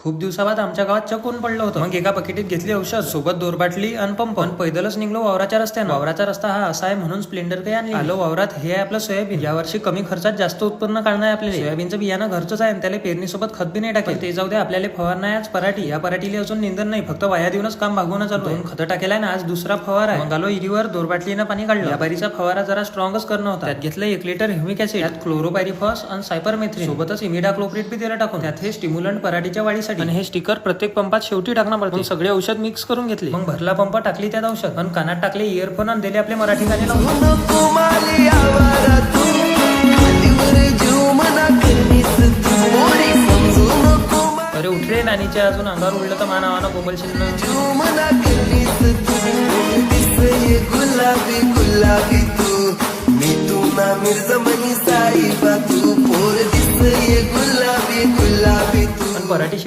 खूप दिवसाबाद आमच्या गावात चकून पडलं होतं. मग एका पकेटीत घेतली औषध, सोबत 2 बाटली आणि पंप. पण पैदलच निघलो वावराच्या रस्त्यानं. वावराचा रस्ता हा असा आहे म्हणून स्प्लेंडर काही आणली. आलो वावरात. हे आहे आपलं सोयाबीन. यावर्षी कमी खर्चात जास्त उत्पन्न काढणं आहे आपल्याला. सोयाबीनचं बियाणं घरचंच आहे आणि त्याला पेरणीसोबत खत बी नाही टाकेल. ते जाऊ दे, आपल्याला फवारणा आहे आज पराठी. या पराठीला अजून निंदन नाही, फक्त वाया देऊनच काम भागवणं चालू आहे. 2 खतं टाकेला ना, आज दुसरा फवारा आहे. मग आलो इरीवर 2 बाटलीनं पाणी काढलं. या बारीचा फवारा जरा स्ट्रॉंगच करणं होता. त्यात घेतलं 1 लिटर ह्युमिक ऍसिड, त्यात क्लोरोपायरिफॉस आणि सायपरमेथ्रिन, सोबतच इमिडाक्लोप्रिड बी दिलं टाकून. त्यात हे स्टिम्युलंट पराठीच्या वाढीसाठी. आणि हे स्टिकर प्रत्येक पंपात शेवटी टाकणं पडते. सगळे औषध मिक्स करून घेतले. मग भरला पंप, टाकली त्यात औषध आणि कानात टाकले इयरफोन आणि दिले आपले मराठी गाणे लावून. अरे उठ रे नानीच्या, अजून अंगावर उडलं तर मानावानं बोंबलशील ना. गुलाबी गुलाबी तू, मी तू ना मिर्जमनी साई बा तू, पोर दिसये गुलाबी गुलाबी तू. पराठी